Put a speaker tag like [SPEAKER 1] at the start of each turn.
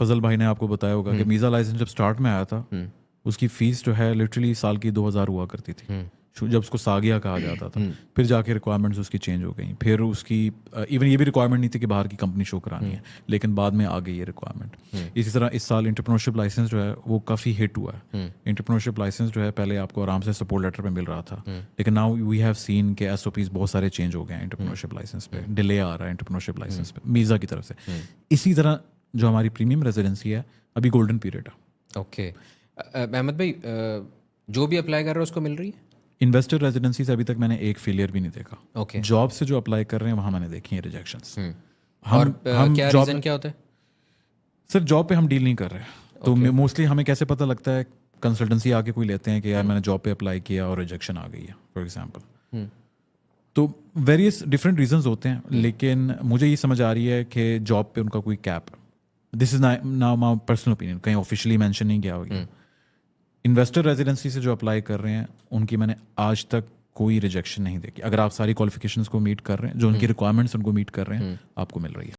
[SPEAKER 1] फजल भाई ने आपको बताया होगा कि वीज़ा लाइसेंस जब स्टार्ट में आया था उसकी फ़ीस जो है लिटरली साल की 2000 हुआ करती थी, जब उसको सागिया कहा जाता था। फिर जाके रिक्वायरमेंट्स उसकी चेंज हो गई। फिर उसकी इवन ये भी रिक्वायरमेंट नहीं थी कि बाहर की कंपनी शो करानी है, लेकिन बाद में आ गई ये रिक्वायरमेंट। इसी तरह इस साल एंटरप्रेन्योरशिप लाइसेंस जो है वो काफ़ी हिट हुआ है। एंटरप्रेन्योरशिप लाइसेंस जो है पहले आपको आराम से सपोर्ट लेटर पे मिल रहा था, लेकिन नाउ वी हैव सीन के SOPs बहुत सारे चेंज हो गए हैं एंटरप्रेन्योरशिप लाइसेंस पे, डिले आ रहा है एंटरप्रेन्योरशिप लाइसेंस पे मीज़ा की तरफ से। इसी तरह जो हमारी प्रीमियम रेजिडेंसी है अभी गोल्डन पीरियड है।
[SPEAKER 2] ओके अहमद भाई, जो भी अप्लाई कर रहा है उसको मिल रही है?
[SPEAKER 1] इन्वेस्टर रेजिडेंसी से अभी तक मैंने एक फेलियर भी नहीं देखा।
[SPEAKER 2] ओके।
[SPEAKER 1] जॉब से जो अप्लाई कर रहे हैं वहाँ मैंने देखी हैं रिजेक्शंस।
[SPEAKER 2] और क्या रीज़न क्या होता है?
[SPEAKER 1] सिर्फ जॉब पे हम डील नहीं कर रहे, तो मोस्टली हमें कैसे पता लगता है, कंसल्टेंसी आके कोई लेते हैं कि यार मैंने जॉब पे अप्लाई किया और रिजेक्शन आ गई है फॉर एग्जांपल। तो वेरियस डिफरेंट रीजंस होते हैं, लेकिन मुझे ये समझ आ रही है कि जॉब पे उनका कोई cap, this is now my personal opinion, कहीं ऑफिशियली मेंशन नहीं किया होगा। इन्वेस्टर रेजिडेंसी से जो अप्लाई कर रहे हैं उनकी मैंने आज तक कोई रिजेक्शन नहीं देखी। अगर आप सारी क्वालिफिकेशंस को मीट कर रहे हैं, जो उनकी रिक्वायरमेंट्स उनको मीट कर रहे हैं, आपको मिल रही है।